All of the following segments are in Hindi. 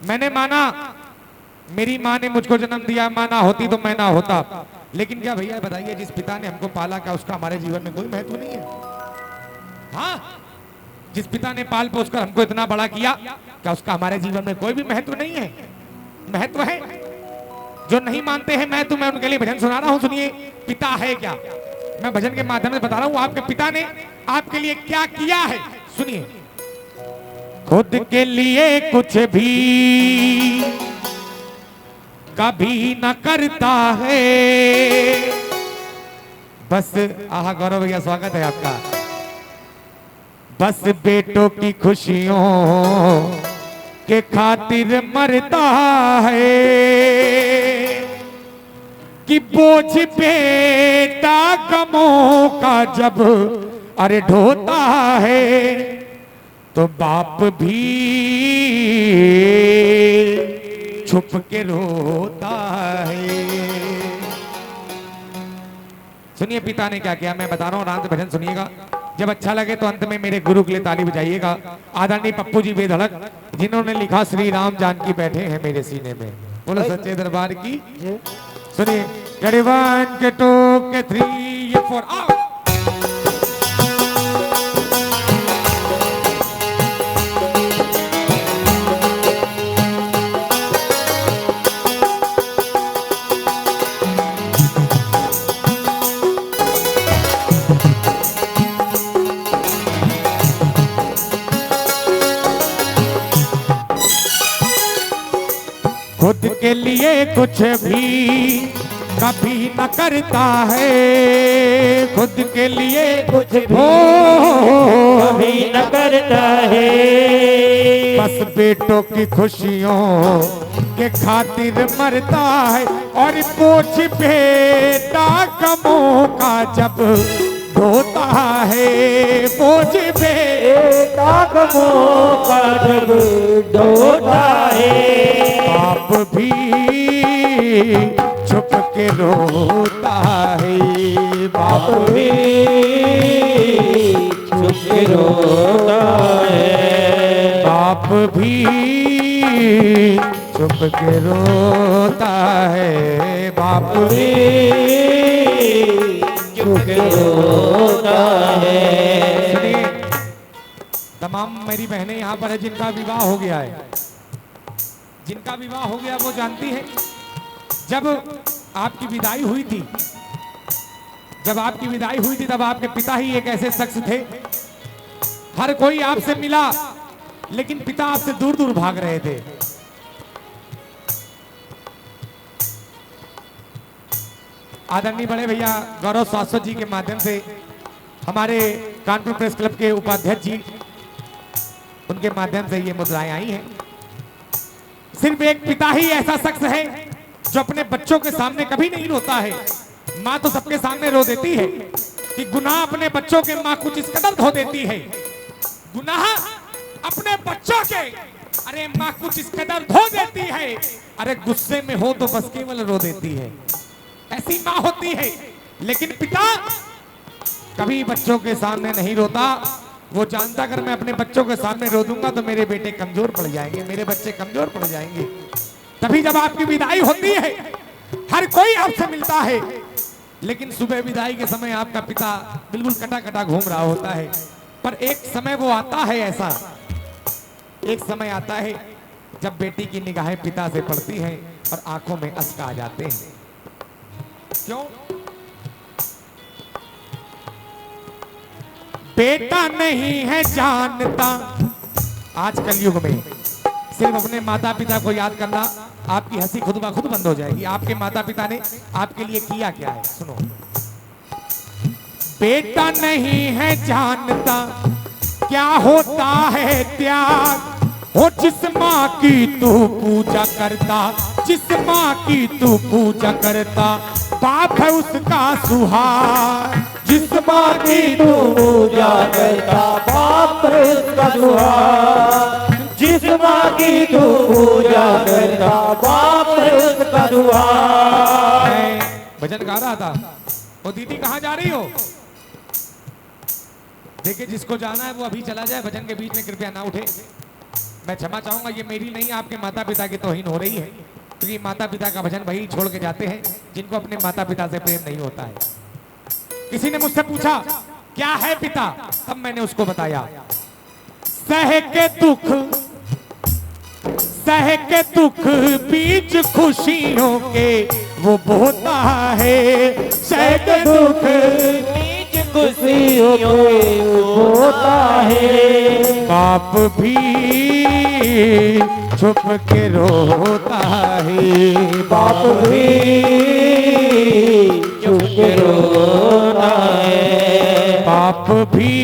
मैंने माना, मेरी माँ ने मुझको जन्म दिया, माना होती तो मैं ना होता। लेकिन क्या भैया बताइए, जिस पिता ने हमको पाला, क्या उसका हमारे जीवन में कोई महत्व नहीं है? हाँ, जिस पिता ने पाल पोस कर हमको इतना बड़ा किया, क्या उसका हमारे जीवन में कोई भी महत्व नहीं है? महत्व है। जो नहीं मानते हैं मैं उनके लिए भजन सुना रहा हूं, सुनिए। पिता है क्या, मैं भजन के माध्यम से बता रहा हूं आपके पिता ने आपके लिए क्या किया है, सुनिए। खुद के लिए कुछ भी कभी न करता है, बस आहा गौरव भैया स्वागत है आपका। बस बेटों की खुशियों के खातिर मरता है, कि बोझ बेटा गमों का जब अरे ढोता है, तो बाप भी छुप के रोता है। सुनिए पिता ने क्या किया, मैं बता रहा हूँ, आराम से भजन सुनिएगा। जब अच्छा लगे तो अंत में मेरे गुरु के लिए ताली बजाइएगा। आदरणीय पप्पू जी बेधड़क, जिन्होंने लिखा श्री राम जानकी बैठे हैं मेरे सीने में, बोलो सच्चे दरबार की। सुनिए, 1 के 2 के 3 ये 4 आओ। खुद के लिए कुछ भी कभी न करता है, खुद के लिए कुछ भी कभी न करता है, बस बेटों की खुशियों के खातिर मरता है। और बोझ बेटा गमों का जब ढोता है, बोझ बेटा गमों का जब ढोता है, बाप भी छुप के रोता है, बाप भी छुप के रोता है, बाप भी छुप के रोता है, बाप भी छुप के रोता है। सुनिए, तमाम मेरी बहनें यहाँ पर है जिनका विवाह हो गया है, जिनका विवाह हो गया वो जानती है, जब आपकी विदाई हुई थी, जब आपकी विदाई हुई थी तब आपके पिता ही एक ऐसे शख्स थे, हर कोई आपसे मिला लेकिन पिता आपसे दूर दूर भाग रहे थे। आदरणीय बड़े भैया गौरव शाश्वत जी के माध्यम से हमारे कानपुर प्रेस क्लब के उपाध्यक्ष जी, उनके माध्यम से ये मुद्राएं आई हैं। सिर्फ एक पिता ही ऐसा शख्स है जो अपने बच्चों के सामने कभी नहीं रोता है। माँ तो सबके सामने रो देती है कि गुनाह अपने बच्चों के माँ कुछ इस कदर धो देती है, गुनाह अपने बच्चों के अरे माँ कुछ इस कदर धो देती है, अरे गुस्से में हो तो बस केवल रो देती है, ऐसी माँ होती है। लेकिन पिता कभी बच्चों के सामने नहीं रोता। वो जानता अगर मैं अपने बच्चों के सामने रो दूंगा तो मेरे बेटे कमजोर पड़ जाएंगे, मेरे बच्चे कमजोर पड़ जाएंगे। तभी जब आपकी विदाई होती है हर कोई आपसे मिलता है, लेकिन सुबह विदाई के समय आपका पिता बिल्कुल कटा कटा घूम रहा होता है। पर एक समय वो आता है, ऐसा एक समय आता है जब बेटी की निगाहें पिता से पड़ती हैं और आंखों में अश्क आ जाते हैं। क्यों? बेटा नहीं है जानता, आज कलयुग में सिर्फ अपने माता पिता को याद करना, आपकी हंसी खुद ब खुद बंद हो जाएगी। आपके माता पिता ने आपके लिए किया क्या है, सुनो। बेटा नहीं है जानता क्या होता है त्याग, हो जिस माँ की तू पूजा करता, जिस माँ की तू पूजा करता, बाप है उसका सुहाग। जिस माँ की तू पूजा करता बाप है उसका सुहाग, जिस माँ की तू पूजा करता बाप है उसका सुहाग। भजन गा रहा था, वो दीदी कहाँ जा रही हो? देखिए जिसको जाना है वो अभी चला जाए, भजन के बीच में कृपया ना उठे। मैं क्षमा चाहूंगा, ये मेरी नहीं आपके माता पिता की तौहीन हो रही है, क्योंकि माता पिता का भजन वही छोड़ के जाते हैं जिनको अपने माता पिता से प्रेम नहीं होता है। किसी ने मुझसे पूछा क्या है पिता, तब मैंने उसको बताया, सह के दुख बीच खुशियों के वो बोता है, सह के दुख बीच खुशियों के होता है। बाप भी छुप के रोता है, बाप भी चुप के रोता है। बाप भी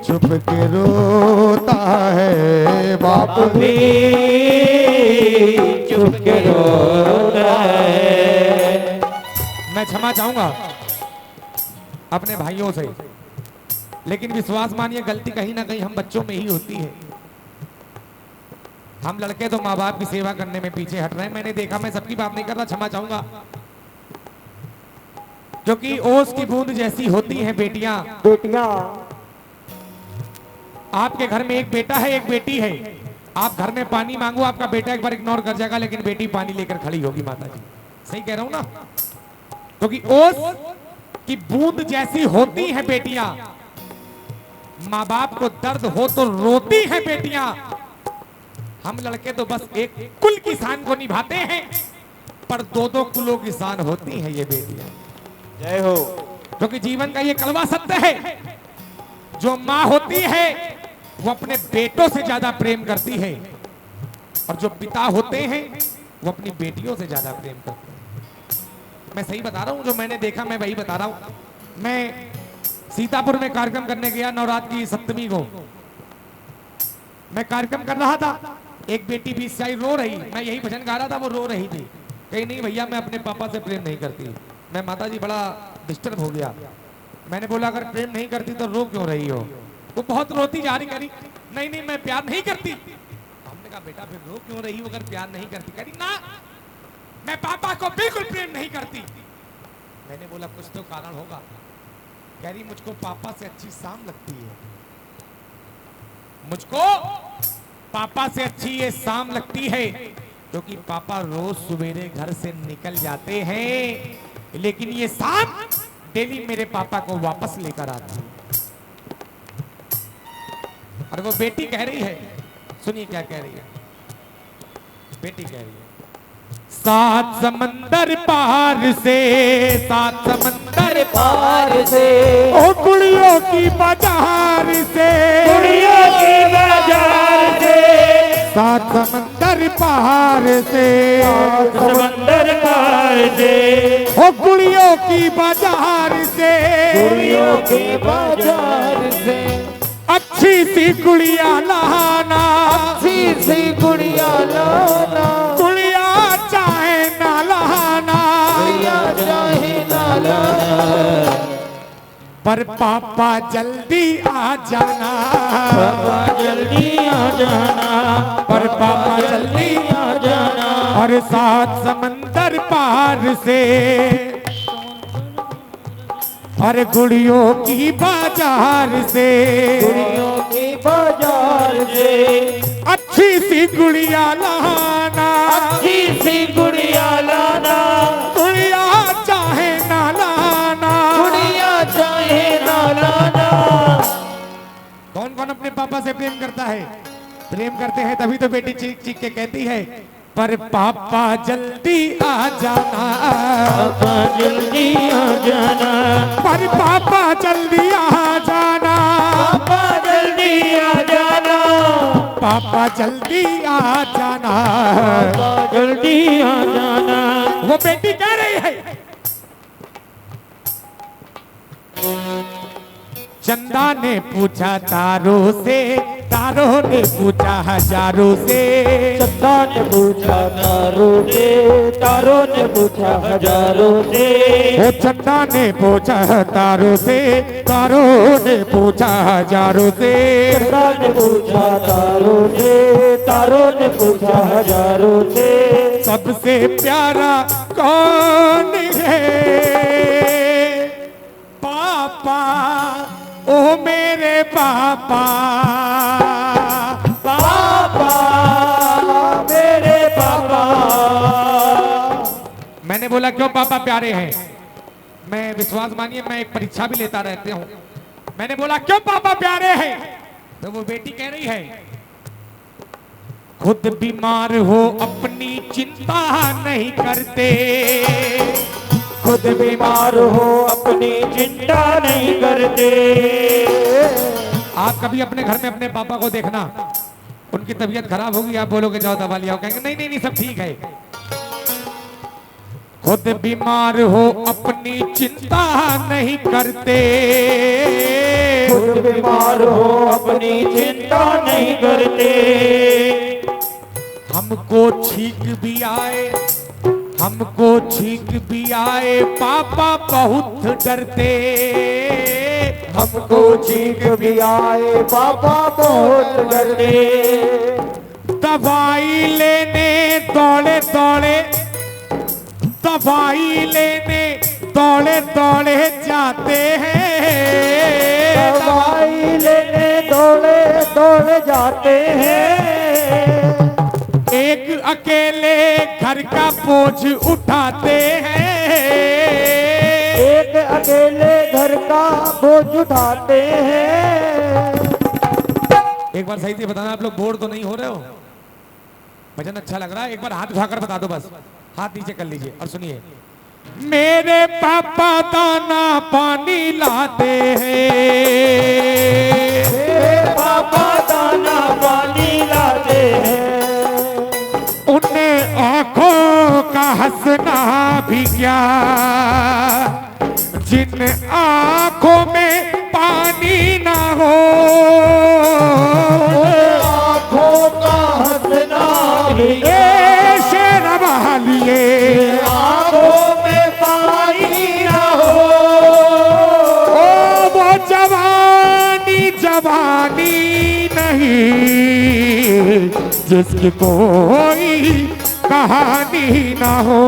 छुप के रोता है, बाप भी चुप के रोता है। मैं क्षमा चाहूंगा अपने भाइयों से, लेकिन विश्वास मानिए गलती कहीं ना कहीं हम बच्चों में ही होती है। हम लड़के तो माँ बाप की सेवा करने में पीछे हट रहे हैं। मैंने देखा, मैं सबकी बात नहीं कर रहा, क्षमा चाहूंगा, क्योंकि ओस की बूंद जैसी होती हैं बेटियां। आपके घर में एक बेटा है, एक बेटी है, आप घर में पानी मांगो, आपका बेटा एक बार इग्नोर कर जाएगा, लेकिन बेटी पानी लेकर खड़ी होगी। माता जी सही कह रहा हूं ना, क्योंकि ओस की बूंद जैसी होती हैं बेटियां। माँ बाप को दर्द हो तो रोती हैं बेटियां। हम लड़के तो बस एक कुल की शान को निभाते हैं, पर दो दो कुलों की शान होती हैं ये बेटियां। जय हो। क्योंकि जीवन का ये कड़वा सत्य है, जो माँ होती है वो अपने बेटों से ज्यादा प्रेम करती है, और जो पिता होते हैं वो अपनी बेटियों से ज्यादा प्रेम करते हैं। मैं सही बता रहा हूं, जो मैंने देखा मैं वही बता रहा हूं। मैं सीतापुर में कार्यक्रम करने गया, नवरात्र की सप्तमी को मैं कार्यक्रम कर रहा था। एक बेटी भी साई रो रही, मैं यही भजन गा रहा था, वो रो रही थी, कहीं नहीं भैया मैं अपने पापा से प्रेम नहीं करती। मैं माता जी बड़ा डिस्टर्ब हो गया। मैंने बोला अगर प्रेम नहीं करती तो रो क्यों रही हो? वो बहुत रोती जा रही, करी नहीं नहीं मैं प्यार नहीं करती। हमने कहा बेटा फिर रो क्यों रही हो अगर प्यार नहीं करती? करी ना मैं पापा को बिल्कुल प्रेम नहीं करती। मैंने बोला कुछ तो कारण होगा। कह रही मुझको पापा से अच्छी शाम लगती है, मुझको पापा से अच्छी ये शाम लगती है, क्योंकि पापा रोज सवेरे घर से निकल जाते हैं, लेकिन ये शाम डेली मेरे पापा को वापस लेकर आती है। और वो बेटी कह रही है, सुनिए क्या कह रही है। बेटी कह रही है, सात समंदर पार से, सात समंदर पार से, ओ कुड़ियों की बाजार से, कुड़ियों की बाजार से, सात समंदर पार से, समंदर पार से, ओ कुड़ियों की बाजार से, कुड़ियों की बाजार से, अच्छी सी गुड़िया लाना, अच्छी सी गुड़िया लाना, गुड़िया चाहे ना लाना, गुड़िया चाहे ना लाना, पर पापा जल्दी आ जाना, पापा जल्दी आ जाना, पर पापा जल्दी आ जाना, और सात समंदर पार से, और गुड़ियों की बाजार से, गुड़ियों की बाजार से, अच्छी सी गुड़िया लाना, अच्छी सी गुड़िया लाना, गुड़िया चाहे ना लाना, गुड़िया चाहे ना लाना। कौन कौन अपने पापा से प्रेम करता है? प्रेम करते हैं तभी तो बेटी चीख चीख के कहती है पर पापा जल्दी आ जाना, पापा जल्दी आ जाना, पर पापा जल्दी आ जाना, पापा जल्दी आ जाना, पापा जल्दी आ जाना, पापा जल्दी आ जाना। वो बेटी कह रही है। चंदा ने पूछा तारों से, तारों ने पूछा हजारों से, चंदा ने पूछा तारों से, तारों ने पूछा हजारों से, वो चंदा ने पूछा तारों से, तारों ने पूछा हजारों से, चंदा ने पूछा तारों से, तारों ने पूछा हजारों से, सबसे प्यारा कौन है? पापा, ओ मेरे पापा, बोला क्यों पापा प्यारे हैं। मैं विश्वास मानिए मैं एक परीक्षा भी लेता रहते हूँ। मैंने बोला क्यों पापा प्यारे हैं, तो वो बेटी कह रही है खुद बीमार हो अपनी चिंता नहीं करते। खुद बीमार हो अपनी चिंता नहीं करते। आप कभी अपने घर में अपने पापा को देखना, उनकी तबीयत खराब होगी, आप बोलोगे जाओ दवा लियाओ, कहेंगे नहीं नहीं नहीं सब ठीक है। खुद बीमार हो अपनी चिंता नहीं करते। खुद बीमार हो अपनी चिंता नहीं करते। हमको छींक भी आए, हमको छींक भी आए पापा बहुत डरते। हमको छींक भी आए पापा बहुत डरते। दवाई लेने दौड़े दौड़े, दवाई लेने दौड़े दौड़े जाते हैं। दवाई लेने दौड़े दौड़े जाते हैं। एक अकेले घर का बोझ उठाते हैं। एक अकेले घर का बोझ उठाते हैं। एक बार सही से बताना, आप लोग बोर तो नहीं हो रहे हो? भजन अच्छा लग रहा है? एक बार हाथ उठाकर बता दो, बस हाथ नीचे कर लीजिए और सुनिए। मेरे पापा दाना पानी लाते हैं। मेरे पापा दाना पानी लाते हैं। उन्हें आंखों का हंसना भी क्या, जिन आंखों में पानी ना हो। आंखों का हंसना भी शेर बहालिए आंखों में पानी ना हो। ओ वो जवानी जवानी नहीं जिसकी कोई कहानी ना हो।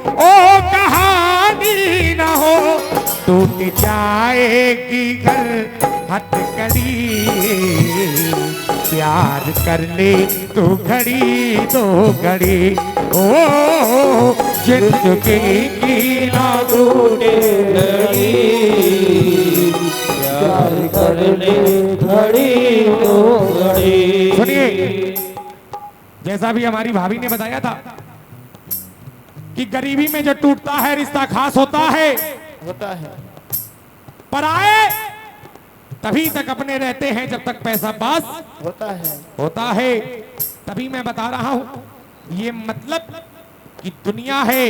ओ कहानी ना हो, टूट जाएगी घर हथकड़ी। प्यार कर ले तो घड़ी दो घड़ी, ओ जिंदगी की ना टूटे लगी। प्यार कर ले घड़ी दो घड़ी। सुनिए, जैसा भी हमारी भाभी ने बताया था कि गरीबी में जो टूटता है रिश्ता खास होता है। पराए तभी तक अपने रहते हैं जब तक पैसा पास होता है। तभी मैं बता रहा हूं ये मतलब कि दुनिया है,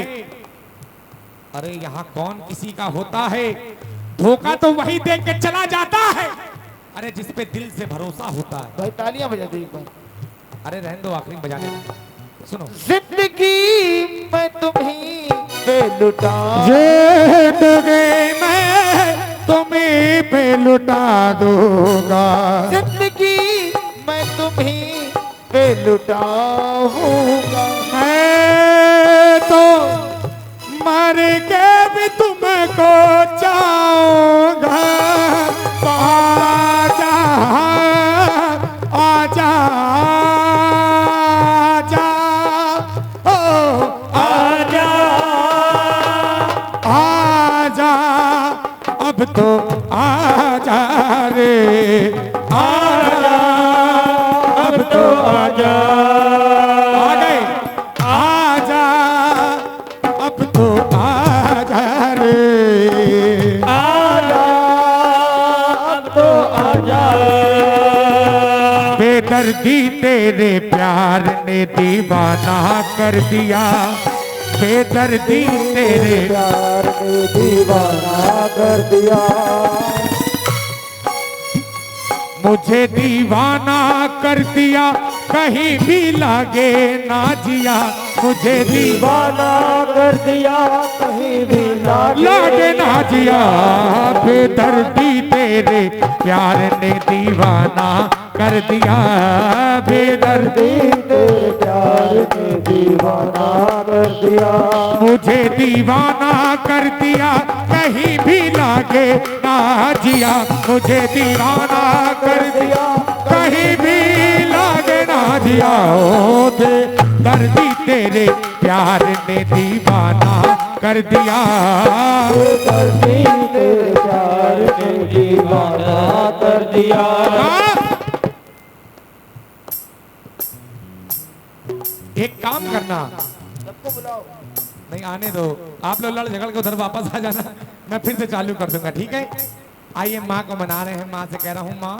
अरे यहां कौन किसी का होता है। धोखा तो वही देख के चला जाता है, अरे जिस पे दिल से भरोसा होता है। भाई तालियां बजा दो एक बार। अरे रहने दो, आखिरी में बजाने दो। सुनो, जिंदगी मैं तुम्हीं पे लुटा, जिंदगी मैं तुम्हीं पे लुटा दूंगा। जिंदगी मैं तुम्हीं पे लुटाऊंगा। मैं तो मर के भी तुमको चाहूंगा। आजा आजा आजा ओ आजा आजा, अब तो आजा रे आजा, अब तो आजा। आ गए, आजा अब तो आजा रे आजा, अब तो आजा। बेदर्दी तेरे प्यार ने दीवाना कर दिया। बेदर्दी तेरे प्यार ने दीवाना कर दिया। मुझे दीवाना कर दिया, कहीं भी लागे ना जिया। मुझे दीवाना कर दिया, कहीं भी लागे ना जिया। बेदर्दी तेरे प्यार ने दीवाना कर दिया। बेदर्दी तेरे प्यार ने दीवाना कर दिया। मुझे दीवाना कर दिया, कहीं भी लागे ना जिया। मुझे दीवाना कर दिया, कहीं भी लागे ना जिया। ओ दर्दी तेरे प्यार ने दीवाना कर दिया। करती तेरे प्यार ने दीवाना कर दिया। एक काम करना, सबको बुलाओ। नहीं आने दो, आप लोग लड़ झगड़ के उधर वापस आ जाना, मैं फिर से चालू कर दूंगा, ठीक है। आइए माँ को मना रहे हैं, माँ से कह रहा हूँ माँ